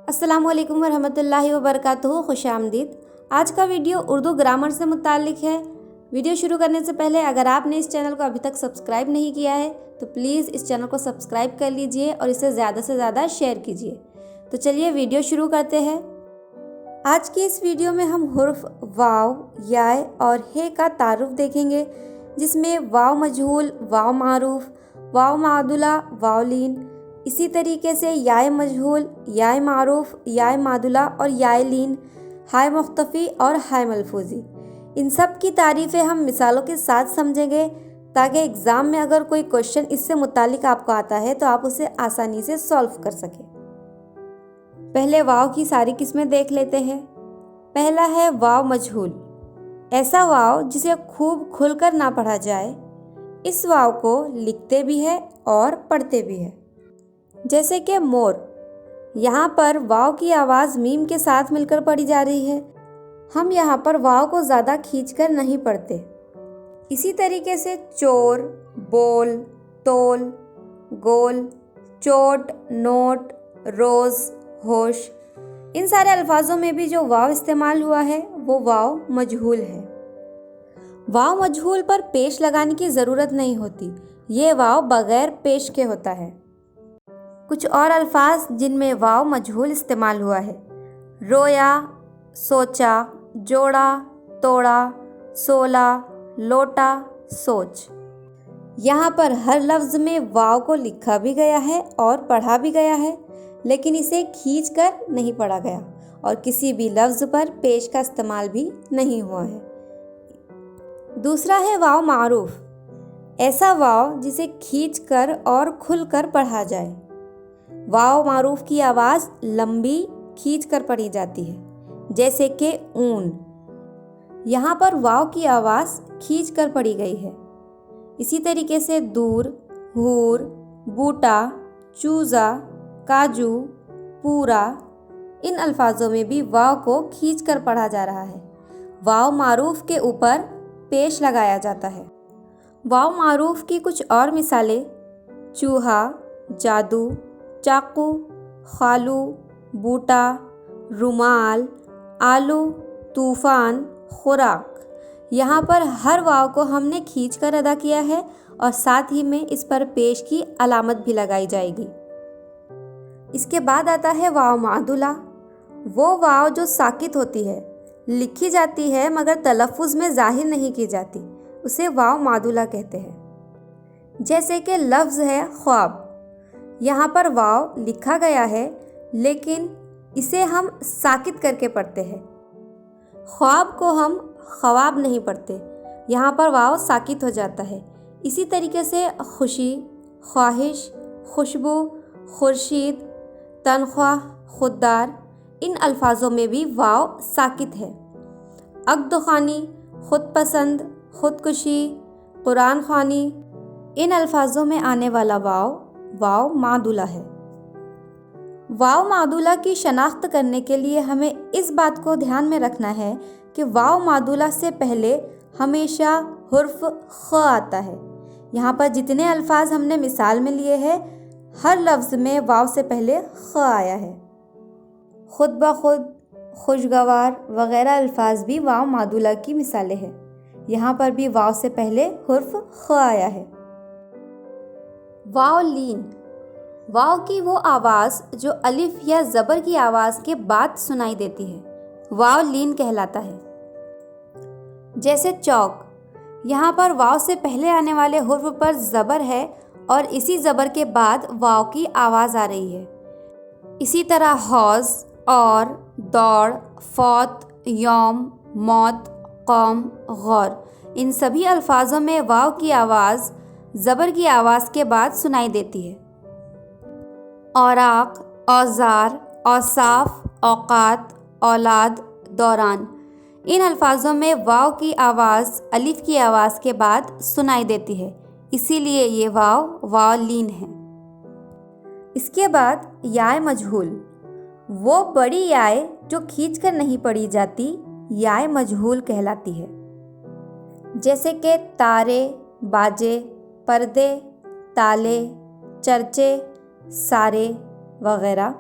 अस्सलाम वालेकुम वरहमतुल्लाहि वबरकातुहू। खुश आमदीद। आज का वीडियो उर्दू ग्रामर से मुताल्लिक़ है। वीडियो शुरू करने से पहले अगर आपने इस चैनल को अभी तक सब्सक्राइब नहीं किया है तो प्लीज़ इस चैनल को सब्सक्राइब कर लीजिए और इसे ज़्यादा से ज़्यादा शेयर कीजिए। तो चलिए वीडियो शुरू करते हैं। आज की इस वीडियो में हम हुर्फ वाव, याय और हे का तारुफ देखेंगे, जिसमें वाव मजहूल, वाव मारूफ, वाव मादुला, वाव लीन, इसी तरीके से याय मजहूल, याय मारूफ, याय मादुला और याय लीन, हाय मुख्तफ़ी और हाय मलफूज़ी, इन सब की तारीफ़ें हम मिसालों के साथ समझेंगे ताकि एग्ज़ाम में अगर कोई क्वेश्चन इससे मुतालिक आपको आता है तो आप उसे आसानी से सॉल्व कर सकें। पहले वाव की सारी किस्में देख लेते हैं। पहला है वाव मजहूल, ऐसा वाव जिसे खूब खुलकर ना पढ़ा जाए। इस वाव को लिखते भी है और पढ़ते भी है, जैसे कि मोर। यहाँ पर वाव की आवाज़ मीम के साथ मिलकर पढ़ी जा रही है। हम यहाँ पर वाव को ज़्यादा खींचकर नहीं पढ़ते। इसी तरीके से चोर, बोल, तोल, गोल, चोट, नोट, रोज़, होश, इन सारे अल्फाजों में भी जो वाव इस्तेमाल हुआ है वो वाव मजहूल है। वाव मजहूल पर पेश लगाने की ज़रूरत नहीं होती, ये वाव बग़ैर पेश के होता है। कुछ और अल्फाज जिनमें वाव मजहूल इस्तेमाल हुआ है: रोया, सोचा, जोड़ा, तोड़ा, सोला, लोटा, सोच। यहाँ पर हर लफ्ज़ में वाव को लिखा भी गया है और पढ़ा भी गया है, लेकिन इसे खींच कर नहीं पढ़ा गया और किसी भी लफ्ज़ पर पेश का इस्तेमाल भी नहीं हुआ है। दूसरा है वाव मारूफ, ऐसा वाव जिसे खींच कर और खुल कर पढ़ा जाए। वाव मारूफ की आवाज़ लंबी खींच कर पढ़ी जाती है, जैसे कि ऊन। यहाँ पर वाव की आवाज़ खींच कर पढ़ी गई है। इसी तरीके से दूर, हूर, बूटा, चूज़ा, काजू, पूरा, इन अल्फाजों में भी वाव को खींच कर पढ़ा जा रहा है। वाव मारूफ के ऊपर पेश लगाया जाता है। वाव मारूफ की कुछ और मिसालें: चूहा, जादू, चाकू, खालू, बूटा, रुमाल, आलू, तूफ़ान, खुराक। यहाँ पर हर वाव को हमने खींच कर अदा किया है और साथ ही में इस पर पेश की अलामत भी लगाई जाएगी। इसके बाद आता है वाव मादुला, वो वाव जो साकित होती है, लिखी जाती है मगर तलफ़ुज़ में ज़ाहिर नहीं की जाती, उसे वाव मादुला कहते हैं। जैसे कि लफ्ज़ है ख्वाब, यहाँ पर वाव लिखा गया है लेकिन इसे हम साकित करके पढ़ते हैं। ख्वाब को हम ख्वाब नहीं पढ़ते, यहाँ पर वाव साकित हो जाता है। इसी तरीके से खुशी, ख्वाहिश, खुशबू, खुर्शीद, तनख्वाह, खुददार, इन अल्फाजों में भी वाव साकित है। अक़्द ख़ानी, खुद पसंद, खुदकुशी, कुरान ख़वानी, इन अल्फाजों में आने वाला वाव वाव मादुला है। वाव मादुला की शनाख्त करने के लिए हमें इस बात को ध्यान में रखना है कि वाव मादुला से पहले हमेशा हुर्फ ख आता है। यहाँ पर जितने अल्फाज हमने मिसाल में लिए हैं, हर लफ्ज़ में वाव से पहले ख आया है। खुद ब खुद, खुशगवार वग़ैरह अल्फाज भी वाव मादुला की मिसालें हैं। यहाँ पर भी वाव से पहले हुर्फ ख आया है। वाव लीन, वाव की वो आवाज़ जो अलिफ या ज़बर की आवाज़ के बाद सुनाई देती है, वाव लीन कहलाता है। जैसे चौक, यहाँ पर वाव से पहले आने वाले हुर्फ पर ज़बर है और इसी ज़बर के बाद वाव की आवाज़ आ रही है। इसी तरह हौज़, और, दौड़, फौत, यौम, मौत, कौम, गौर, इन सभी अल्फाजों में वाव की आवाज़ ज़बर की आवाज़ के बाद सुनाई देती है। औराक, औज़ार, औसाफ, औक़ात, औलाद, दौरान, इन अल्फाजों में वाव की आवाज़ अलिफ की आवाज़ के बाद सुनाई देती है, इसीलिए ये वाव वाव लीन है। इसके बाद याय मजहूल, वो बड़ी याय जो खींच कर नहीं पढ़ी जाती, याय मजहूल कहलाती है। जैसे कि तारे, बाजे, पर्दे, ताले, चर्चे, सारे वगैरह।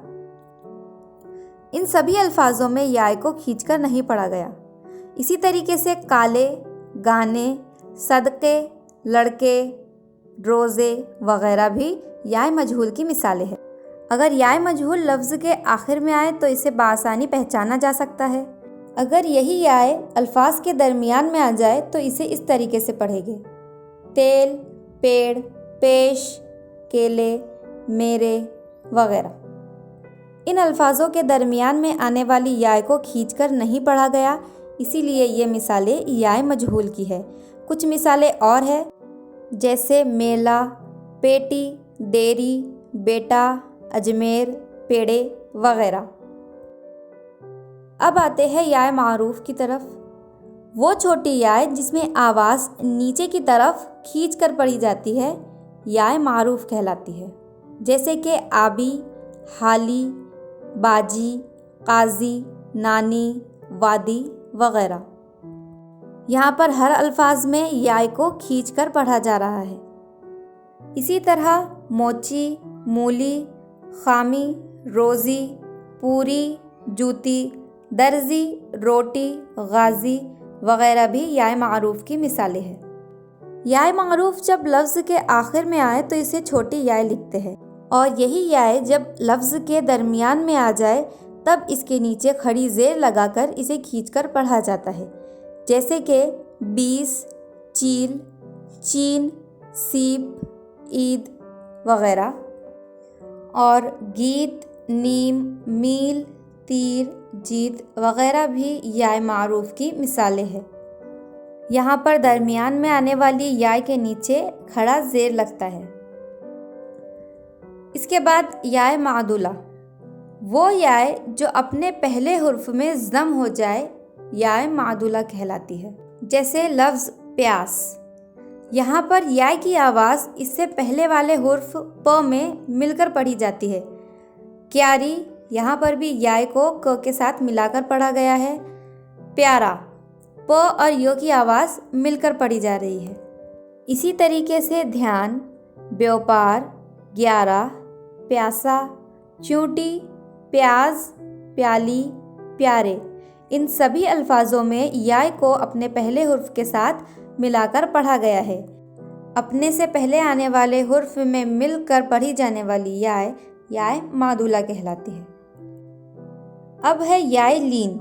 ان سبھی الفاظوں میں یا کو کھینچ کر نہیں پڑھا گیا۔ اسی طریقے سے کالے، گانے، صدقے، لڑکے، روزے وغیرہ بھی یا مجہول کی مثالیں ہیں۔ اگر یا مجہول لفظ کے آخر میں آئے تو اسے بآسانی پہچانا جا سکتا ہے۔ اگر یہی یا الفاظ کے درمیان میں آ جائے تو اسے اس طریقے سے پڑھیں گے: تیل، پیڑ، پیش، کیلے، میرے وغیرہ۔ ان الفاظوں کے درمیان میں آنے والی یا کو کھینچ کر نہیں پڑھا گیا، اسی لیے یہ مثالیں یا مجہول کی ہے۔ کچھ مثالیں اور ہیں، جیسے میلہ، پیٹی، ڈیری، بیٹا، اجمیر، پیڑے وغیرہ۔ اب آتے ہیں یا معروف کی طرف۔ وہ چھوٹی یا جس میں آواز نیچے کی طرف کھینچ کر پڑھی جاتی ہے یا معروف کہلاتی ہے، جیسے کہ آبی، حالی، باجی، قاضی، نانی، وادی وغیرہ۔ یہاں پر ہر الفاظ میں یا کو کھینچ کر پڑھا جا رہا ہے۔ اسی طرح موچی، مولی، خامی، روزی، پوری، جوتی، درزی، روٹی، غازی وغیرہ بھی یا معروف کی مثالیں ہیں۔ یا معروف جب لفظ کے آخر میں آئے تو اسے چھوٹی یا لکھتے ہیں، اور یہی یا جب لفظ کے درمیان میں آ جائے تب اس کے نیچے کھڑی زیر لگا کر اسے کھینچ کر پڑھا جاتا ہے، جیسے کہ 20، چیل، چین، سیب، عید وغیرہ۔ اور گیت، نیم، میل، تیر، جیت وغیرہ بھی یا معروف کی مثالیں ہیں۔ یہاں پر درمیان میں آنے والی یا کے نیچے کھڑا زیر لگتا ہے۔ اس کے بعد یا معدولہ، وہ یا جو اپنے پہلے حرف میں ضم ہو جائے یا معدولہ کہلاتی ہے، جیسے لفظ پیاس۔ یہاں پر یا کی آواز اس سے پہلے والے حرف پ میں مل کر پڑھی جاتی ہے۔ کیاری، یہاں پر بھی یا کو ک کے ساتھ ملا کر پڑھا گیا ہے۔ پیارا، پ اور یو کی آواز مل کر پڑھی جا رہی ہے۔ اسی طریقے سے دھیان، بیوپار، 11، پیاسا، چونٹی، پیاز، پیالی، پیارے، ان سبھی الفاظوں میں یا کو اپنے پہلے حرف کے ساتھ ملا کر پڑھا گیا ہے۔ اپنے سے پہلے آنے والے حرف میں مل کر پڑھی جانے والی یا معدولہ کہلاتی ہے۔ اب ہے یا لین،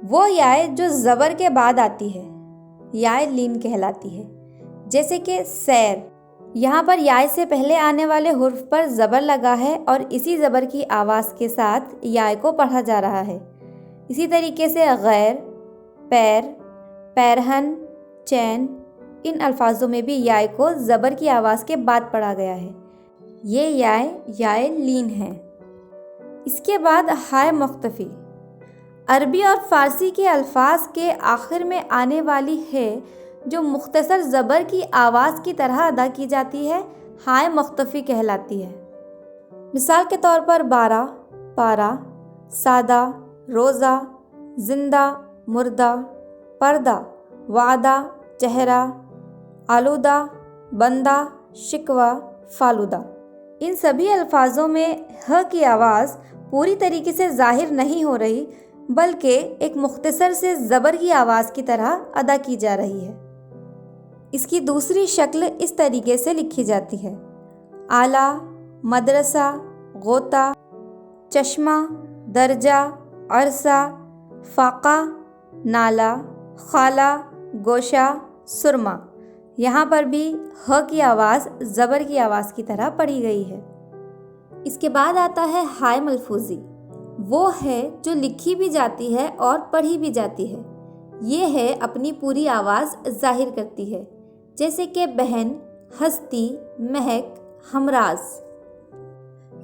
وہ یا جو زبر کے بعد آتی ہے یا لین کہلاتی ہے، جیسے کہ سیر۔ یہاں پر یا سے پہلے آنے والے حرف پر زبر لگا ہے اور اسی زبر کی آواز کے ساتھ یا کو پڑھا جا رہا ہے۔ اسی طریقے سے غیر، پیر، پیرہن، چین، ان الفاظوں میں بھی یا کو زبر کی آواز کے بعد پڑھا گیا ہے۔ یہ یا لین ہے۔ اس کے بعد ہائے مختفی، عربی اور فارسی کے الفاظ کے آخر میں آنے والی ہے جو مختصر زبر کی آواز کی طرح ادا کی جاتی ہے، ہائے مختفی کہلاتی ہے۔ مثال کے طور پر 12، پارا، سادہ، روزہ، زندہ، مردہ، پردہ، وعدہ، چہرہ، آلودہ، بندہ، شکوہ، فالودہ۔ ان سبھی الفاظوں میں ہ کی آواز پوری طریقے سے ظاہر نہیں ہو رہی، بلکہ ایک مختصر سے زبر کی آواز کی طرح ادا کی جا رہی ہے۔ اس کی دوسری شکل اس طریقے سے لکھی جاتی ہے: اعلیٰ، مدرسہ، غوطہ، چشمہ، درجہ، عرصہ، فاقہ، نالا، خالہ، گوشہ، سرما۔ یہاں پر بھی ہ کی آواز زبر کی آواز کی طرح پڑھی گئی ہے۔ اس کے بعد آتا ہے ہائے ملفوظی، وہ ہے جو لکھی بھی جاتی ہے اور پڑھی بھی جاتی ہے۔ یہ ہے اپنی پوری آواز ظاہر کرتی ہے، جیسے کہ بہن، ہستی، مہک، ہمراز۔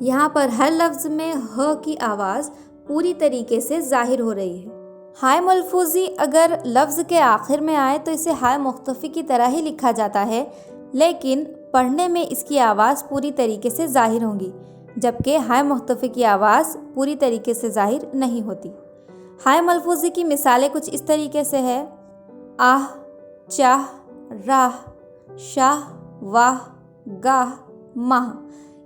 یہاں پر ہر لفظ میں ہ کی آواز پوری طریقے سے ظاہر ہو رہی ہے۔ ہائے ملفوظی اگر لفظ کے آخر میں آئے تو اسے ہائے مختفی کی طرح ہی لکھا جاتا ہے، لیکن پڑھنے میں اس کی آواز پوری طریقے سے ظاہر ہوگی، جبکہ ہائے مختفی کی آواز پوری طریقے سے ظاہر نہیں ہوتی۔ ہائے ملفوظی کی مثالیں کچھ اس طریقے سے ہے: آہ، چاہ، راہ، شاہ، واہ، گاہ، ماہ۔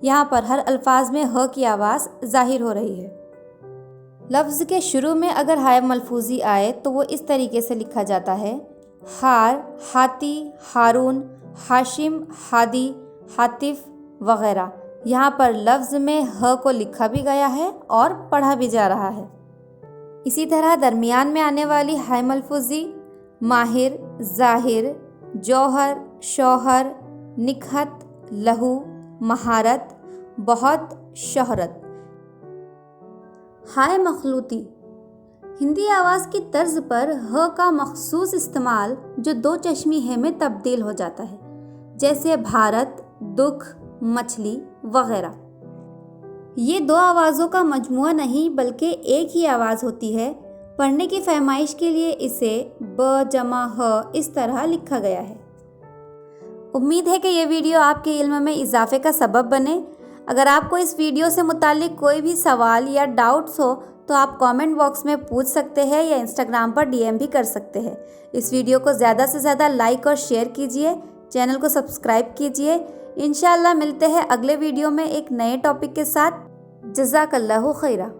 یہاں پر ہر الفاظ میں ہ کی آواز ظاہر ہو رہی ہے۔ लफ्ज़ के शुरू में अगर हाय मलफूजी आए तो वो इस तरीके से लिखा जाता है, हार, हाती, हारून, हाशिम, हादी, हातिफ वगैरह। यहाँ पर लफ्ज़ में ह को लिखा भी गया है और पढ़ा भी जा रहा है। इसी तरह दरमियान में आने वाली हाय मलफूजी माहिर, ज़ाहिर, जौहर, शौहर, निकहत, लहू, महारत, बहुत, शोहरत। हाय मखलूती हिंदी आवाज़ की तर्ज पर ह का मखसूस इस्तेमाल जो दो चश्मी है में तब्दील हो जाता है, जैसे भारत, दुख, मछली वगैरह। ये दो आवाज़ों का मजमुआ नहीं बल्कि एक ही आवाज़ होती है। पढ़ने की फरमाइश के लिए इसे ब जमा ह इस तरह लिखा गया है। उम्मीद है कि ये वीडियो आपके इल्म में इजाफे का सबब बने। अगर आपको इस वीडियो से मुताल्लिक कोई भी सवाल या डाउट्स हो तो आप कमेंट बॉक्स में पूछ सकते हैं या इंस्टाग्राम पर DM भी कर सकते हैं। इस वीडियो को ज़्यादा से ज़्यादा लाइक और शेयर कीजिए, चैनल को सब्सक्राइब कीजिए। इंशाअल्लाह मिलते हैं अगले वीडियो में एक नए टॉपिक के साथ। जज़ाकल्लाहु खैरा।